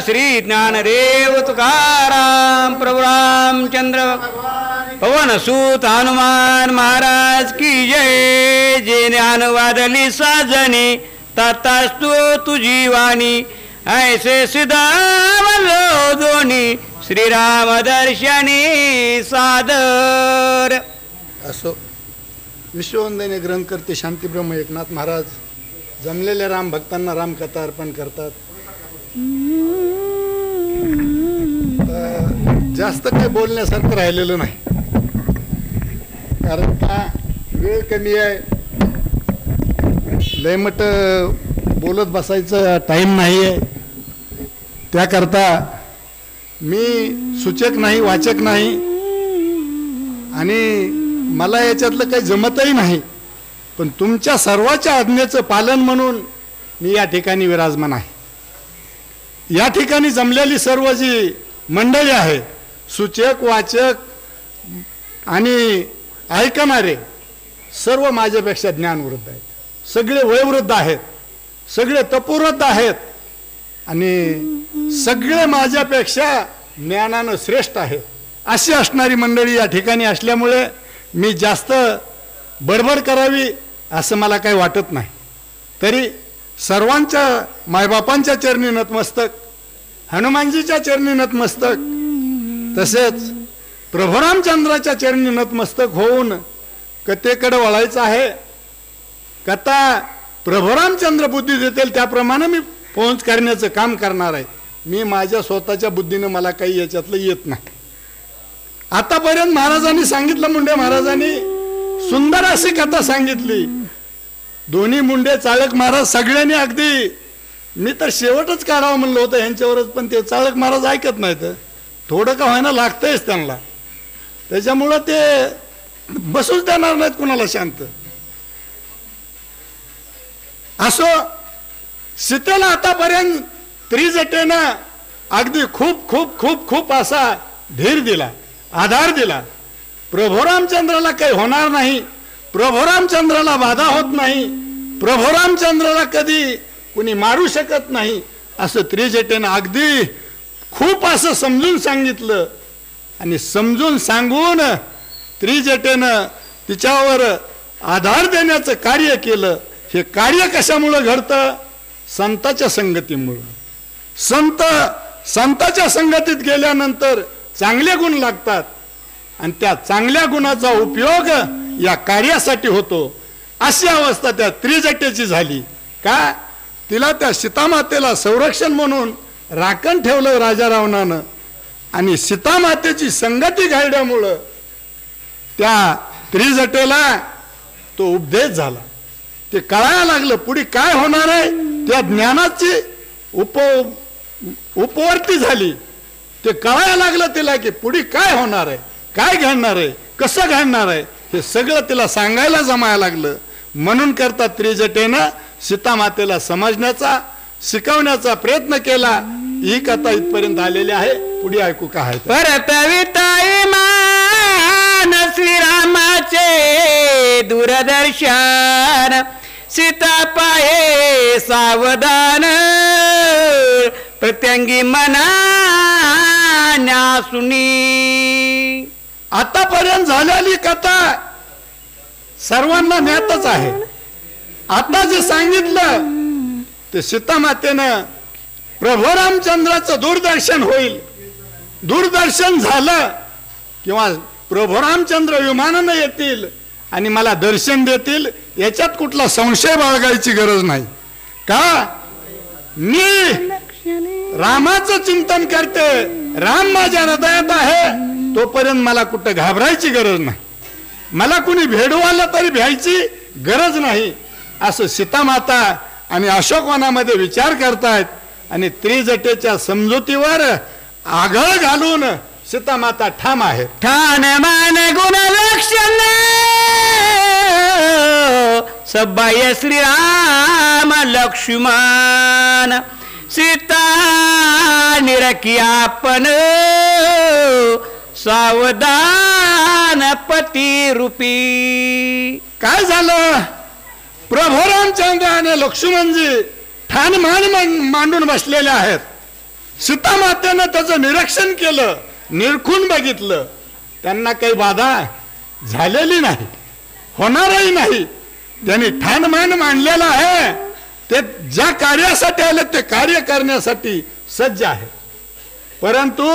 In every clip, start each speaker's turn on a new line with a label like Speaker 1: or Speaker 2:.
Speaker 1: श्री ज्ञानदेव तुकाराम प्रभु रामचंद्र पवन सूत हनुमान महाराज की जय. जे ज्ञान वादली साजनी तथास्तु तुझी वाणी ऐसे सिद्धावलो दोन्ही श्रीराम दर्शनी सादर.
Speaker 2: असो विश्ववंदनीय ग्रंथकर्ते शांतीब्रह्म एकनाथ महाराज जमलेल्या राम भक्तांना रामकथा अर्पण करतात. जास्त काही बोलण्यासारखं राहिलेलं नाही, कारण का वेळ कमी आहे. लयमट बोलत बसायचं टाईम नाही आहे. त्याकरता मी सूचक नाही, वाचक नाही, आणि मला याच्यातलं काही जमतही नाही. पण तुमच्या सर्वाच्या आज्ञेचं पालन म्हणून मी या ठिकाणी विराजमान आहे. या ठिकाणी जमलेली सर्व जी मंडळी आहे, सूचक, वाचक आणि ऐकणारे, सर्व माझ्यापेक्षा ज्ञानवृद्ध आहेत. सगळे वयोवृद्ध आहेत, सगळे तपोवृद्ध आहेत, आणि सगळे माझ्यापेक्षा ज्ञानानं श्रेष्ठ आहेत. अशी असणारी मंडळी या ठिकाणी असल्यामुळे मी जास्त बडबड करावी असं मला काही वाटत नाही. तरी सर्वांच्या मायबापांच्या चरणी नतमस्तक, हनुमानजीच्या चरणी नतमस्तक, तसेच प्रभू रामचंद्राच्या चरणी नतमस्तक होऊन कथेकडे वळायचं आहे. कथा प्रभू रामचंद्र बुद्धी देतील त्याप्रमाणे मी पोहोच करण्याचं काम करणार आहे. मी माझ्या स्वतःच्या बुद्धीनं मला काही याच्यातलं येत नाही. आतापर्यंत महाराजांनी सांगितलं, मुंडे महाराजांनी सुंदर अशी कथा सांगितली. दोन्ही मुंडे चाळक महाराज सगळ्यांनी, अगदी मी तर शेवटच काढावं म्हणलं होतं ह्यांच्यावरच, पण ते चाळक महाराज ऐकत नाहीत. थोडं का व्हायना लागतंयच त्यांना, त्याच्यामुळं ते बसूच देणार नाहीत कुणाला शांत. असो, सीतेला आतापर्यंत त्रिजटेनं अगदी खूप खूप खूप खूप असा धीर दिला, आधार दिला. प्रभू रामचंद्राला काही होणार नाही, प्रभू रामचंद्राला बाधा होत नाही, प्रभू रामचंद्राला कधी कुणी मारू शकत नाही, असं त्रिजटेनं अगदी खूप असं समजून सांगितलं. आणि समजून सांगून त्रिजटेनं तिच्यावर आधार देण्याचं कार्य केलं. हे कार्य कशामुळं घडतं? संताच्या संगतीमुळं. संताच्या संगतीत गेल्यानंतर चांगले गुण लागतात, आणि त्या चांगल्या गुणाचा उपयोग या कार्यासाठी होतो. अशी अवस्था त्या त्रिजटेची झाली. का? तिला त्या सीतामातेला संरक्षण म्हणून राखण ठेवलं राजा रावणानं, आणि सीतामातेची संगती घडल्यामुळं त्या त्रिजटेला तो उपदेश झाला. ते कळायला लागलं पुढे काय होणार आहे. त्या ज्ञानाची उपवर्ती झाली. ते कळायला लागलं तिला की पुढे काय होणार आहे, काय घडणार आहे, कसं घडणार आहे, हे सगळं तिला सांगायला जमायला लागलं. म्हणून करता त्रिजटेनं सीतामातेला समजण्याचा, शिकवण्याचा प्रयत्न केला. ही कथा इथपर्यंत आलेली आहे. पुढे ऐकू का आहे.
Speaker 1: परतविताई मान श्रीरामाचे दूरदर्शन, सीता पाहे सावधान, प्रत्यंगी मना न्यासुनी.
Speaker 2: आतापर्यंत झालेली कथा सर्वांना ज्ञातच आहे. आता जे सांगितलं ते सीतामातेनं प्रभू रामचंद्राचं दूरदर्शन होईल. दूरदर्शन झालं किंवा प्रभू रामचंद्र विमानानं येतील आणि मला दर्शन देतील, याच्यात कुठला संशय बाळगायची गरज नाही. का? मी रामाचं चिंतन करते, राम माझ्या हृदयात आहे, तोपर्यंत मला कुठं घाबरायची गरज नाही. मला कुणी भेडवाला तरी भ्यायची गरज नाही. असं सीतामाता आणि अशोकवनामध्ये विचार करतायत. आणि त्रिजटेच्या समजुतीवर आघळ घालून सीतामाता ठाम आहे.
Speaker 1: ठाण मान गुण लक्षण सबाय श्रीराम लक्ष्मण, सीता निरखी आपण सावधान पती रूपी.
Speaker 2: काय झालं? प्रभू रामचंद्र आणि लक्ष्मणजी ठाण मान मांडून बसलेले आहेत. सीतामातेनं त्याचं निरीक्षण केलं, निरखून बघितलं, त्यांना काही बाधा झालेली नाही, होणारही नाही. त्यांनी ठाणमान मांडलेलं आहे, ते ज्या कार्यासाठी आले ते कार्य करण्यासाठी सज्ज आहे. परंतु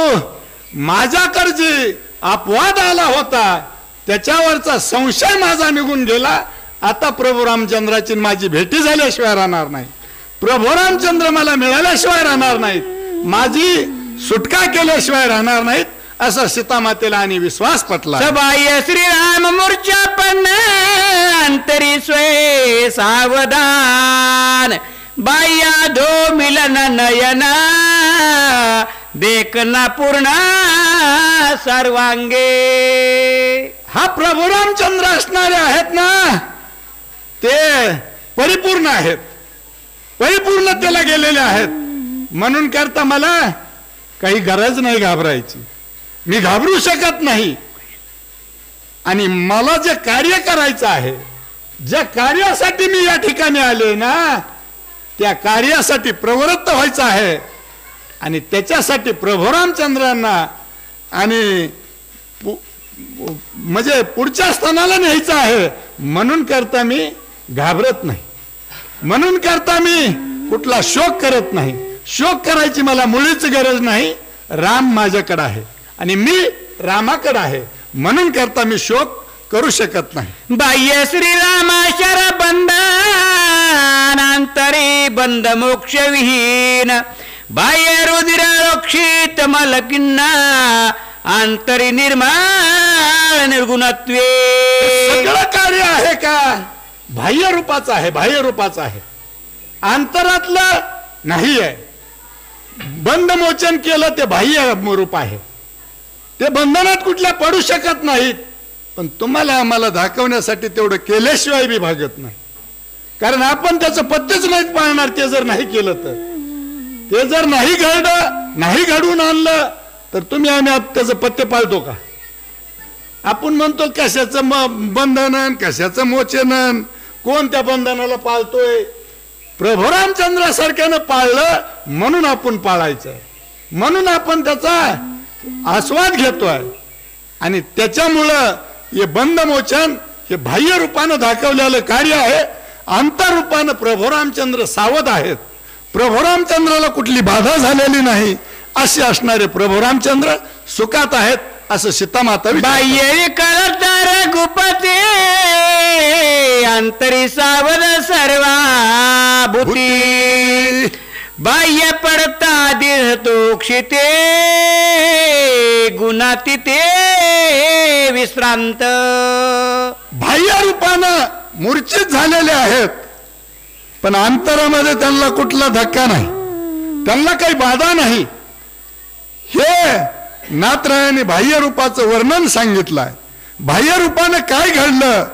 Speaker 2: माझ्याकडे जे अपवाद आला होता त्याच्यावरचा संशय माझा निघून गेला. आता प्रभू रामचंद्राची माझी भेटी झाल्याशिवाय राहणार नाही, प्रभू रामचंद्र मला मिळाल्याशिवाय राहणार नाहीत, माझी सुटका केल्याशिवाय राहणार नाहीत, असा सीतामातेला आणि विश्वास पटला.
Speaker 1: सबाय श्रीराम मूर्छा पण अंतरी स्वय सावधान, बाह्या धो मिलन नयना देखना पूर्ण सर्वांगे.
Speaker 2: हा प्रभू रामचंद्र असणारे आहेत ना, ते परिपूर्ण आहेत, परिपूर्णतेला गेलेले आहेत. म्हणून करता मला काही गरज नाही घाबरायची, मी घाबरू शकत नाही. आणि मला जे कार्य करायचं आहे, ज्या कार्यासाठी मी या ठिकाणी आले ना, त्या कार्यासाठी प्रवृत्त व्हायचं आहे. आणि त्याच्यासाठी प्रभू रामचंद्रांना आणि म्हणजे पुढच्या स्थानाला न्यायचं आहे. म्हणून करता मी घाबरत नाही, म्हणून करता मी कुठला शोक करत नाही. शोक करायची मला मुळीच गरज नाही. राम माझ्याकडे आहे आणि मी रामाकडे आहे, म्हणून करता मी शोक करू शकत नाही.
Speaker 1: बाह्य श्रीरामाशर बंधन अंतरी बंध मोक्ष विहीन, बाह्य रुधिर रक्षित मलकिन्ना अंतरी निर्मळ निर्गुणत्वे.
Speaker 2: सगळं कार्य आहे का बाह्य रूपाचं आहे, बाह्य रूपाचं आहे, अंतरातलं नाही आहे. बंधमोचन केलं ते बाह्य रूप आहे, ते बंधनात कुठल्या पडू शकत नाहीत. पण तुम्हाला आम्हाला दाखवण्यासाठी तेवढं केल्याशिवाय बी भागत नाही. कारण आपण त्याचं पत्तेच नाहीत पाळणार. ते जर नाही केलं तर, ते जर नाही घडलं, नाही घडवून आणलं तर तुम्ही आम्ही त्याचं पत्ते पाळतो का? आपण म्हणतो कशाचं बंधनन, कशाचं मोचनन, कोण त्या बंधनाला पाळतोय? प्रभू रामचंद्रासारख्यानं पाळलं म्हणून आपण पाळायचं, म्हणून आपण त्याचा आस्वाद घेतोय. आणि त्याच्यामुळं हे बंधमोचन हे बाह्य रूपानं दाखवलेलं कार्य आहे. अंतरूपानं प्रभू रामचंद्र सावध आहेत, प्रभू रामचंद्राला कुठली बाधा झालेली नाही असे असणारे प्रभू रामचंद्र सुखात आहेत, असं सीतामाता.
Speaker 1: बाह्य करतर गुपते अंतरी सावध सर्वा भूती, बाह्य पडता देहतोक्षिते गुणातीते विश्रांत.
Speaker 2: बाह्य रूपानं मूर्छित झालेले आहेत, पण अंतरामध्ये त्यांना कुठला धक्का नाही, त्यांना काही बाधा नाही. हे नाथरायाने बाह्य रूपाचं वर्णन सांगितलं आहे. बाह्य रूपानं काय घडलं,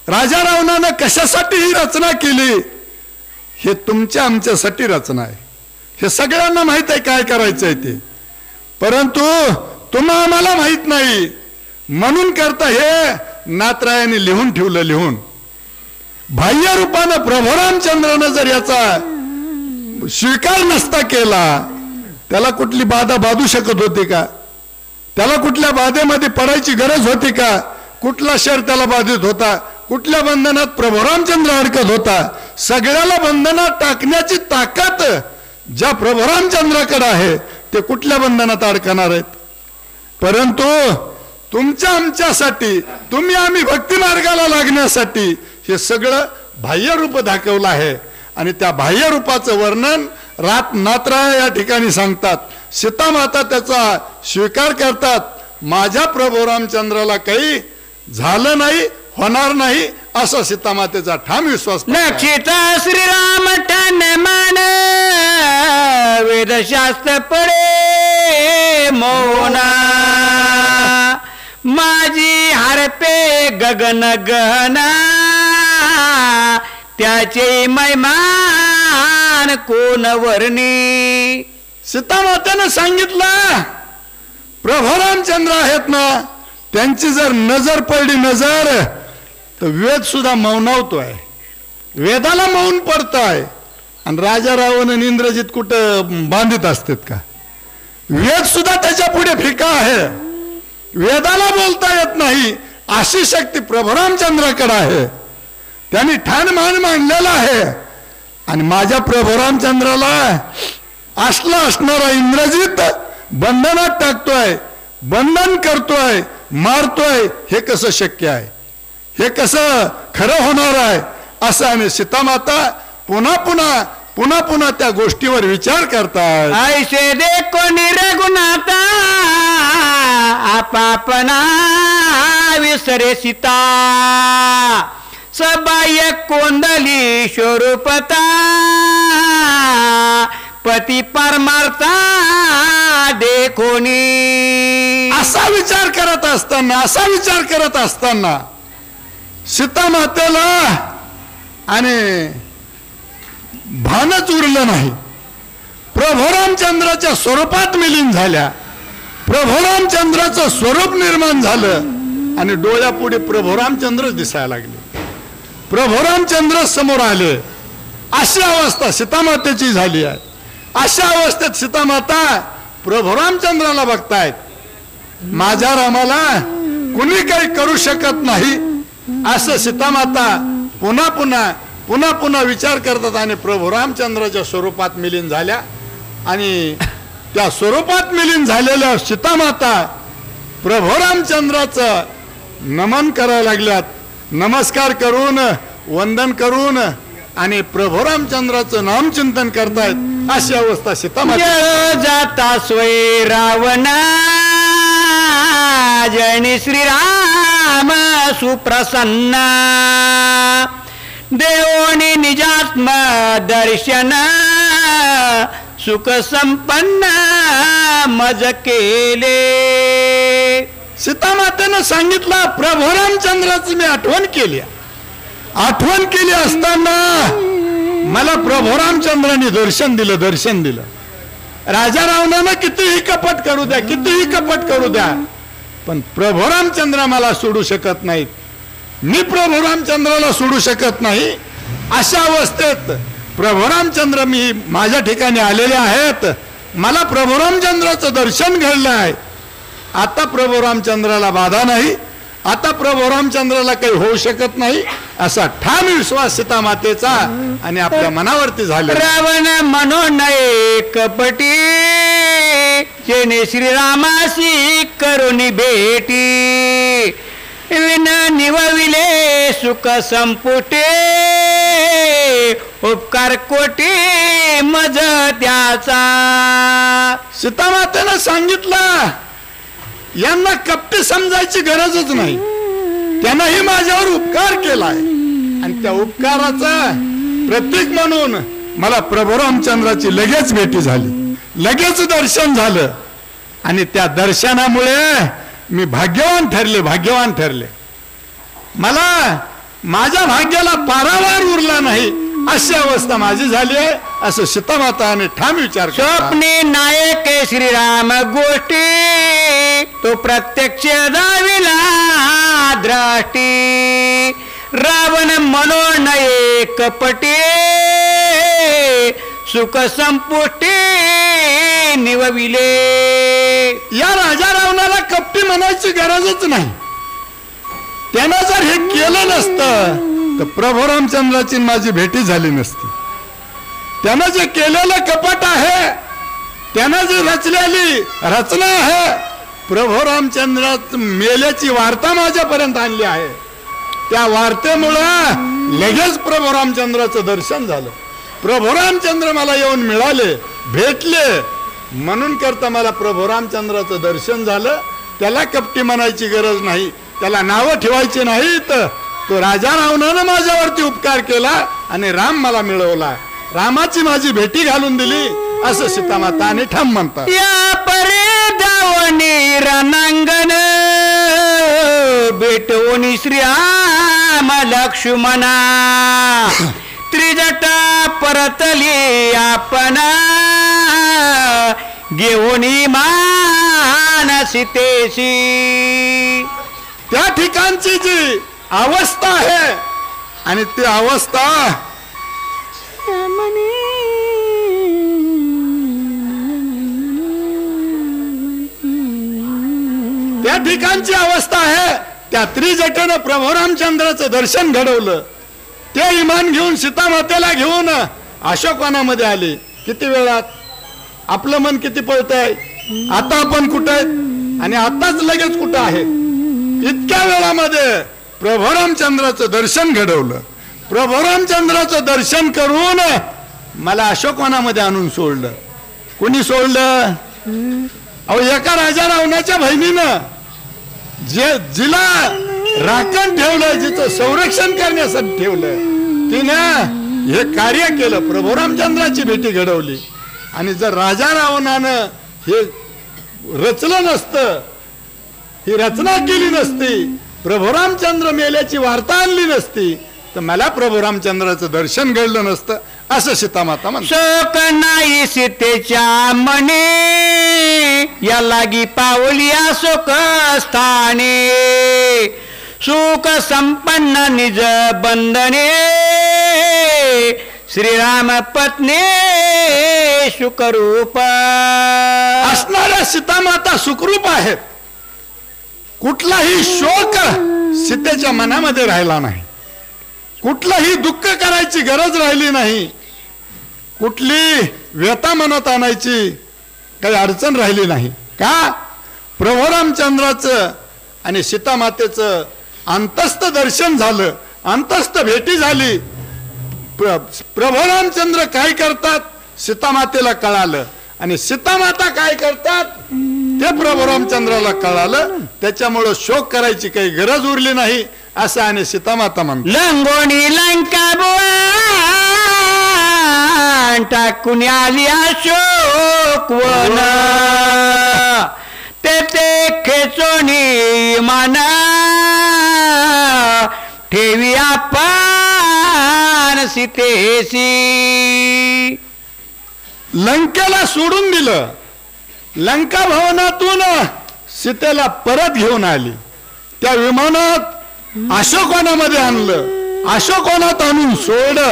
Speaker 2: राजा रावणानं कशासाठी ही रचना केली, हे तुमच्या आमच्यासाठी रचना आहे. हे सगळ्यांना माहित आहे काय करायचंय ते, परंतु तुम्हा आम्हाला माहित नाही. म्हणून करता हे नाथरायाने लिहून ठेवलं. लिहून बाह्य रूपानं प्रभू रामचंद्रानं जर याचा स्वीकार नसता केला, त्याला कुठली बाधा बाधू शकत होती का? त्याला कुठल्या बाधेमध्ये पडायची गरज होती का? कुठला शर त्याला बाधित होता? कुठल्या बंधनात प्रभू रामचंद्र अडकत होता? सगळ्याला बंधनात टाकण्याची ताकद ज्या प्रभू रामचंद्राकडे आहे, ते कुठल्या बंधनात अडकणार आहेत? परंतु तुमच्या आमच्यासाठी, तुम्ही आम्ही भक्ती मार्गाला लागण्यासाठी हे सगळं बाह्य रूप दाखवलं आहे. आणि त्या बाह्य रूपाचं वर्णन नाथराय या ठिकाणी सांगतात. सीतामाता त्याचा स्वीकार करतात. माझ्या प्रभू रामचंद्राला काही झालं नाही, होणार नाही असा सीतामातेचा ठाम विश्वास.
Speaker 1: लक्षित श्रीराम ठन मान वेदशास्त्र पडे मौना, माझी हरपे गगन गहना त्याचे मैमान कोण वर्णी.
Speaker 2: सीतामातेनं सांगितलं प्रभू रामचंद्र आहेत ना, त्यांची जर नजर पडली नजर, तर वेद सुद्धा मौनावतोय, वेदाला मौन पडतोय. आणि राजा रावण आणि इंद्रजित कुठं बांधित असतात का? वेद सुद्धा त्याच्या पुढे फिका आहे. वेदाला बोलता येत नाही अशी शक्ती प्रभू रामचंद्राकडे आहे. त्यांनी ठाण मान मांडलेला आहे. आणि माझ्या प्रभू रामचंद्राला असला असणारा इंद्रजित बंधनात टाकतोय, बंधन करतोय, मारतोय. हे कसं शक्य आहे? हे कसं खरं होणार आहे? असं आणि सीतामाता पुन्हा पुन्हा पुन्हा पुन्हा त्या गोष्टीवर विचार करतात.
Speaker 1: ऐसे देखो निरगुणाता आपापना विसरे सीता सबाय कोंदली स्वरूपता पती परमार्था देखोनी.
Speaker 2: असा विचार करत असताना सीता मातेला आणि भानच उरलं नाही. प्रभू रामचंद्राच्या स्वरूपात विलीन झाल्या. प्रभू रामचंद्राचं स्वरूप निर्माण झालं आणि डोळ्यापुढे प्रभू रामचंद्र दिसायला लागले. प्रभू रामचंद्र समोर आले. अशी अवस्था सीतामातेची झाली आहे. अशा अवस्थेत सीतामाता प्रभू रामचंद्राला बघतायत. माझ्या रामाला कुणी काही करू शकत नाही असं सीतामाता पुन्हा पुन्हा पुन्हा पुन्हा विचार करतात आणि प्रभू रामचंद्राच्या स्वरूपात मिलीन झाल्या. आणि त्या स्वरूपात मिलीन झालेल्या सीतामाता प्रभू रामचंद्राचं नमन करायला लागल्यात. नमस्कार करून वंदन करून आणि प्रभू रामचंद्राचं नामचिंतन करतायत. अशी अवस्था सीतामाता.
Speaker 1: जाता स्वय रावणा जय श्रीराम सुप्रसन्न देवोनी निजात्म दर्शन सुख संपन्न मज केले.
Speaker 2: सीतामातेनं सांगितलं प्रभू रामचंद्राची मी आठवण केली असताना मला प्रभू रामचंद्राने दर्शन दिलं. राजा रावणानं कितीही कपट करू द्या पण प्रभू रामचंद्र मला सोडू शकत नाहीत. मी प्रभू रामचंद्राला सोडू शकत नाही. अशा अवस्थेत प्रभू रामचंद्र मी माझ्या ठिकाणी आलेले आहेत. मला प्रभू रामचंद्राचं दर्शन घडलं आहे. आता प्रभू रामचंद्राला बाधा नाही. आता प्रभू रामचंद्राला काही होऊ शकत नाही असा ठाम विश्वास सीता मातेचा आणि आपल्या मनावरती झाला.
Speaker 1: रावण म्हणून कपटी जेने श्रीरामाशी करुणी भेटी विन निवविले सुख संपुटे उपकार कोटी मज त्याचा.
Speaker 2: सीतामातेनं सांगितलं यांना कपटी समजायची गरजच नाही. त्यानंही माझ्यावर उपकार केलाय आणि त्या उपकाराचा प्रतीक म्हणून मला प्रभू रामचंद्राची लगेच भेटी झाली, लगेच दर्शन झालं आणि त्या दर्शनामुळे मी भाग्यवान ठरले. मला माझ्या भाग्याला पारावार उरला नाही अशी अवस्था माझी झाली आहे असं सीतामाताने ठाम विचार केला.
Speaker 1: स्वप्ने नायक श्रीराम गोष्टी तो प्रत्यक्ष दाविला द्रष्टी रावण म्हणून कपटी सुख संपुष्टी निवविले.
Speaker 2: या राजा रावणाला कपटी म्हणायची गरजच नाही. त्यानं जर हे केलं नसतं तर प्रभू रामचंद्राची माझी भेटी झाली नसती. त्यानं जे केलेलं कपट आहे, त्यानं जी रचलेली रचना आहे, प्रभू रामचंद्रात मेल्याची वार्ता माझ्यापर्यंत आणली आहे. त्या वार्तेमुळं लगेच प्रभू रामचंद्राचं दर्शन झालं. प्रभू रामचंद्र मला येऊन मिळाले, भेटले म्हणून करता मला प्रभू रामचंद्राचं दर्शन झालं. त्याला कपटी म्हणायची गरज नाही, त्याला नावं ठेवायची नाहीत. तो राजा रावणानं माझ्यावरती उपकार केला आणि राम मला मिळवला, रामाची माझी भेटी घालून दिली असं सीतामाताने ठाम म्हणतात.
Speaker 1: या परे धावणी रणांगण भेटवणी श्रीराम लक्ष्मणा त्रिजटा परतली आपण घेऊनी मान सीतेशी.
Speaker 2: त्या ठिकाणची जी अवस्था आहे आणि ती अवस्था त्या ठिकाणची अवस्था आहे. त्या त्रिजटेनं प्रभू रामचंद्राचं दर्शन घडवलं. ते इमान घेऊन सीतामातेला घेऊन अशोकवनामध्ये आले. किती वेळात? आपलं मन किती पळतंय. आता आपण कुठं आहेत आणि आताच लगेच कुठं आहे. इतक्या वेळामध्ये प्रभू रामचंद्राचं दर्शन घडवलं. प्रभू रामचंद्राचं दर्शन करून मला अशोकवनामध्ये आणून सोडलं. कुणी सोडलं? अहो, एका राजा रावणाच्या बहिणीनं जिला राखण ठेवलं, जिचं संरक्षण करण्यासाठी ठेवलं, तिनं हे कार्य केलं. प्रभू रामचंद्राची भेटी घडवली. आणि जर राजा रावणानं हे रचलं नसतं, ही रचना केली नसती, प्रभू रामचंद्र मेल्याची वार्ता आणली नसती, तर मला प्रभू रामचंद्राचं दर्शन घडलं नसतं, असं सीतामाता म्हणतात.
Speaker 1: शोक नाही सीतेच्या मने, या लागी पावली अशोक स्थाने. सुख संपन्न निज बंधने, श्रीराम पत्नी सुखरूप.
Speaker 2: असणाऱ्या सीतामाता सुखरूप आहेत. कुठलाही शोक सीतेच्या मनामध्ये राहिला नाही. कुठलंही दुःख करायची गरज राहिली नाही. कुठली व्यथा मनात आणायची काही अडचण राहिली नाही. का? प्रभू रामचंद्राचं आणि सीतामातेचं अंतस्थ दर्शन झालं, अंतस्थ भेटी झाली. प्रभू रामचंद्र काय करतात सीतामातेला कळालं, आणि सीतामाता काय करतात ते प्रभू रामचंद्राला कळालं. त्याच्यामुळं शोक करायची काही गरज उरली नाही, असं आणि सीतामाता म्हणतात.
Speaker 1: लंगोणी लंका बुवा टाकून आली अशोक वन, ते खेचोनी मान ठेवी आपण सीतेसी.
Speaker 2: लंकेला सोडून दिलं. लंका भवनातून सीतेला परत घेऊन आली. त्या विमानात अशोकवनामध्ये आणलं. अशोकवनात आणून सोडलं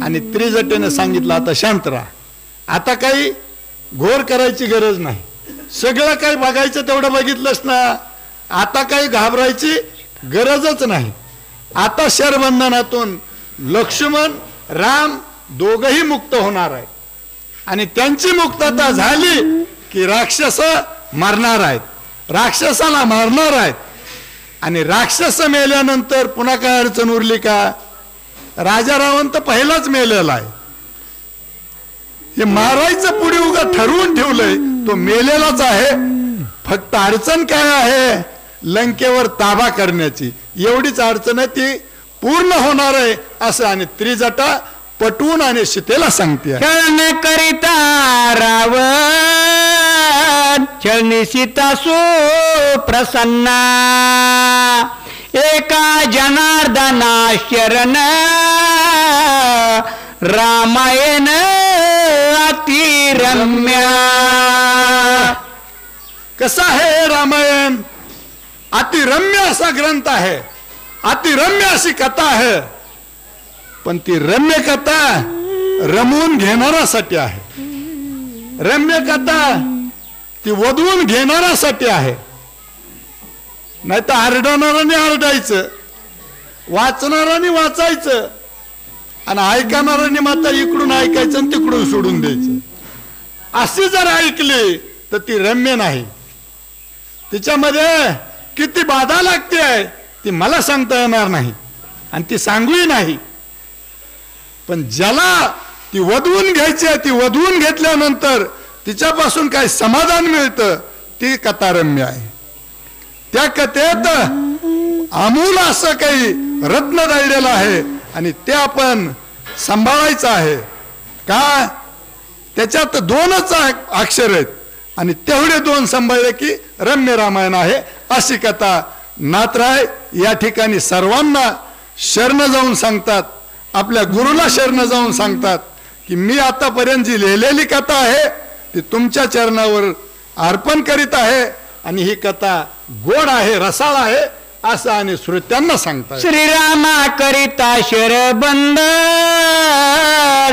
Speaker 2: आणि त्रिजटेने सांगितलं, आता शांत राहा. आता काही घोर करायची गरज नाही. सगळं काही बघायचं तेवढं बघितलंच ना. आता काही घाबरायची गरजच नाही. आता शरबंधनातून लक्ष्मण राम दोघही मुक्त होणार आहे. आणि त्यांची मुक्तता झाली की राक्षस मरणार आहेत. राक्षसाला मारणार आहेत. आणि राक्षस मेल्यानंतर पुन्हा काय अडचण उरली का? राजा रावण तर पहिलाच मेलेला आहे. हे मारायचं पुढे उगा ठरवून ठेवलंय, तो मेलेलाच आहे. फक्त अडचण काय आहे? लंकेवर ताबा करण्याची एवढीच अडचण आहे. ती पूर्ण होणार आहे असं आणि त्रिजटा पटवून आणि सीतेला सांगते.
Speaker 1: छळण करिता रावण छळणी सीता सुप्रसन्ना, एका जनार्दना शरण रामायण अतिरम्य.
Speaker 2: कसा आहे रामायण? अतिरम्य असा ग्रंथ आहे. अतिरम्य अशी कथा आहे. पण ती रम्य कथा रमवून घेणाऱ्यासाठी आहे. रम्य कथा ती वधवून घेणाऱ्यासाठी आहे. नाही तर आरडणाऱ्याने आरडायचं, वाचणाऱ्याने वाचायचं, आणि ऐकणाऱ्याने मात्र इकडून ऐकायचं आणि तिकडून सोडून द्यायचं. अशी जर ऐकली तर ती रम्य नाही. तिच्यामध्ये किती बाधा लागते आहे ती मला सांगता येणार नाही आणि ती सांगूही नाही. पण ज्याला ती वधवून घ्यायची आहे, ती वधवून घेतल्यानंतर तिच्यापासून काय समाधान मिळतं, ती कथा रम्य आहे. त्या कथेत अमूल असं काही रत्न दडलेलं आहे आणि ते आपण सांभाळायचं आहे. का? त्याच्यात दोनच अक्षर आहेत आणि तेवढे दोन सांभाळले की रम्य रामायण आहे. अशी कथा नाथराय या ठिकाणी सर्वांना शरण जाऊन सांगतात. आपल्या गुरुला शरण जाऊन सांगतात की मी आतापर्यंत जी लिहिलेली कथा आहे ती तुमच्या चरणावर अर्पण करीत आहे आणि ही कथा गोड आहे, रसाळ आहे असं आणि श्रोत्यांना सांगतात.
Speaker 1: श्रीरामा करिता शरबंद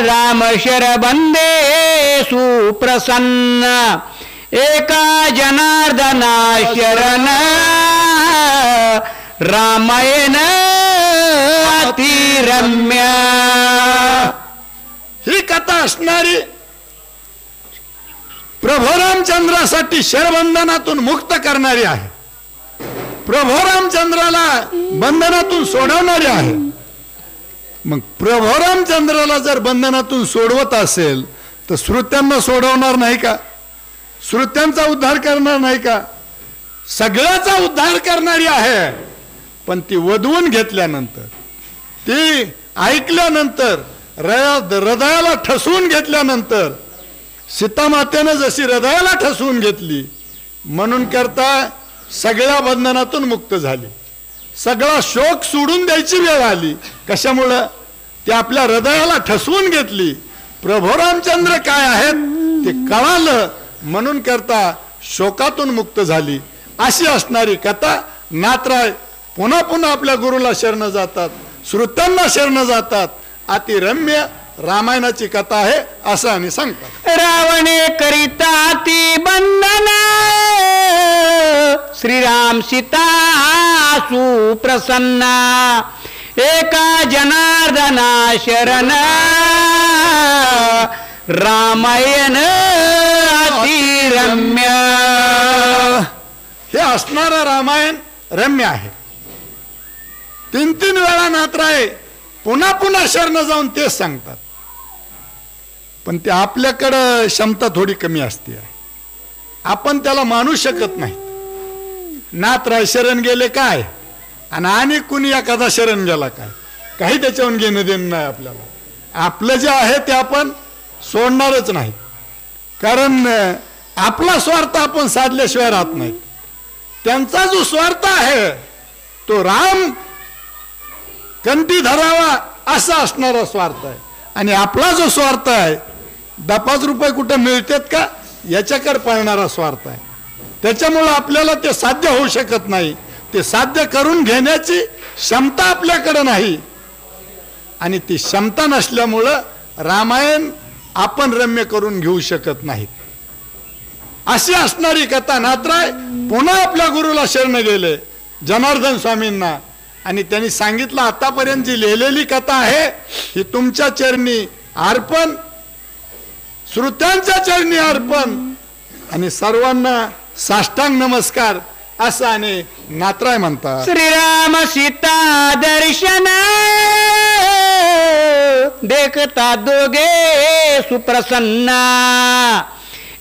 Speaker 1: राम शरबंदे सुप्रसन्न, एका जनार्दना शरण रामायण अति रम्य.
Speaker 2: ही कथा असणारी प्रभू रामचंद्रासाठी शरबंधनातून मुक्त करणारी आहे. प्रभू रामचंद्राला बंधनातून सोडवणारी आहे. मग प्रभू रामचंद्राला जर बंधनातून सोडवत असेल तर श्रुत्यांना सोडवणार नाही का? श्रुत्यांचा उद्धार करणार नाही का? सगळ्याचा उद्धार करणारी आहे. पण ती वधवून घेतल्यानंतर, ती ऐकल्यानंतर, हृदयाला ठसवून घेतल्यानंतर, सीतामातेनं जशी हृदयाला ठसवून घेतली म्हणून करता सगळ्या बंधनातून मुक्त झाली. सगळा शोक सोडून द्यायची वेळ आली. कशामुळं? ते आपल्या हृदयाला ठसवून घेतली. प्रभू रामचंद्र काय आहेत ते कळालं म्हणून करता शोकातून मुक्त झाली. अशी असणारी कथा नाथराय पुन्हा पुन्हा आपल्या गुरुला शरण जातात, श्रुत्यांना शरण जातात. अति रम्य रामायणाची कथा आहे असं आणि सांगतात.
Speaker 1: रावणे करिता ती बंधन श्रीराम सीता सुप्रसन्न. एका जनार्दना शरण रामायण अति रम्य.
Speaker 2: हे असणारं रामायण रम्य आहे. 3-3 वेळा नाथराय पुन्हा पुन्हा शरण जाऊन तेच सांगतात. पण ते आपल्याकडं क्षमता थोडी कमी असते. आपण त्याला मानू शकत नाही. नाथराय शरण गेले काय आणि कुणी एखादा शरण गेला काय, काही त्याच्यावर घेणं देणं नाही आपल्याला. आपलं जे आहे ते आपण सोडणारच नाही. कारण आपला स्वार्थ आपण साधल्याशिवाय राहत नाही. त्यांचा जो स्वार्थ आहे तो राम कंठी धरावा असा असणारा स्वार्थ आहे. आणि आपला जो स्वार्थ आहे 10-5 रुपये कुठे मिळतात का याच्याकडे पळणारा स्वार्थ आहे. त्याच्यामुळं आपल्याला ते साध्य होऊ शकत नाही. ते साध्य करून घेण्याची क्षमता आपल्याकडे नाही. आणि ती क्षमता नसल्यामुळं रामायण आपण रम्य करून घेऊ शकत नाहीत. अशी असणारी कथा नाथराय पुन्हा आपल्या गुरुला शरण गेले, जनार्दन स्वामींना. आणि त्यांनी सांगितलं आतापर्यंत जी लिहिलेली कथा आहे ही तुमच्या चरणी अर्पण, श्रुत्यांच्या चरणी अर्पण आणि सर्वांना साष्टांग नमस्कार असं आणि नाथराय म्हणतात.
Speaker 1: श्रीराम सीता दर्शन देखता दोघे सुप्रसन्न.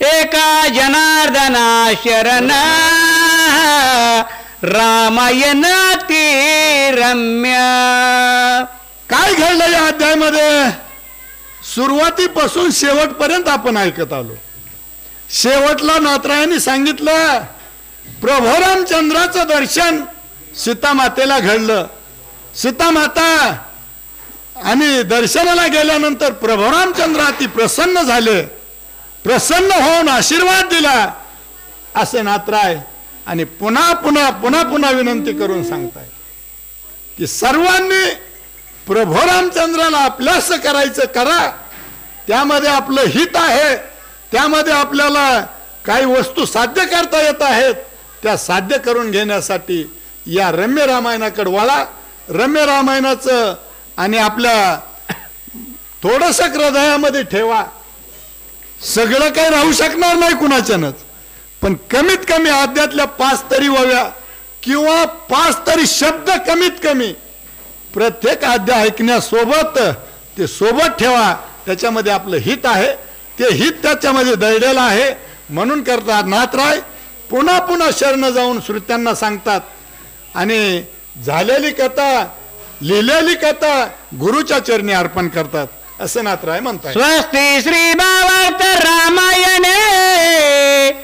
Speaker 1: एका जनार्दना शरण रामायण अति रम्य.
Speaker 2: काय घडलं या अध्यायामध्ये? सुरुवातीपासून शेवटपर्यंत आपण ऐकत आलो. शेवटला नाथरायांनी सांगितलं प्रभू रामचंद्राचं दर्शन सीतामातेला घडलं. सीतामाता आणि दर्शनाला गेल्यानंतर प्रभू रामचंद्र अति प्रसन्न झाले. प्रसन्न होऊन आशीर्वाद दिला असे नाथराय आणि पुन्हा पुन्हा पुन्हा पुन्हा विनंती करून सांगताय की सर्वांनी प्रभू रामचंद्राला आपल्यास करायचं करा. त्यामध्ये आपलं हित आहे. त्यामध्ये आपल्याला काही वस्तू साध्य करता येत आहेत. त्या साध्य करून घेण्यासाठी या रम्य रामायणाकडे वळा. रम्य रामायणाचं आणि आपल्या थोडंसं हृदयामध्ये ठेवा. सगळं काही राहू शकणार नाही कुणाच्यानंच, पण कमीत कमी अध्यातल्या 5 तरी वव्या किंवा 5 तरी शब्द कमीत कमी प्रत्येक अध्याय ऐकण्यासोबत ते सोबत ठेवा. त्याच्यामध्ये आपलं हित आहे. ते हित त्याच्यामध्ये दडलेलं आहे. म्हणून करतात नाथराय पुन्हा पुन्हा शरण जाऊन श्रुत्यांना सांगतात आणि झालेली कथा, लिहिलेली कथा गुरुच्या चरणी अर्पण करतात असं नाथराय म्हणतात.
Speaker 1: स्वस्ती श्री भावार्थ रामायणे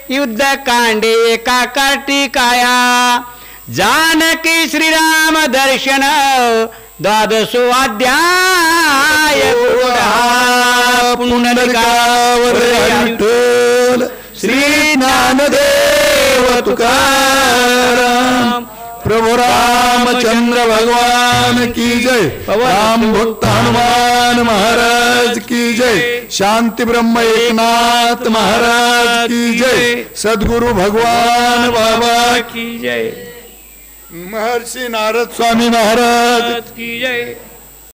Speaker 1: युद्ध कांडे एका कार्तिकाया. जानकी श्रीराम दर्शन 12 अध्याय.
Speaker 2: पुंडलिकावर विठ्ठल श्री ज्ञानदेव तुकाराम प्रभु रामचंद्र भगवान की जय, राम भक्त हनुमान महाराज की जय, शांति ब्रह्म एकनाथ महाराज की जय, सद्गुरु भगवान बाबा
Speaker 1: की जय,
Speaker 2: महर्षि नारद स्वामी महाराज
Speaker 1: की जय।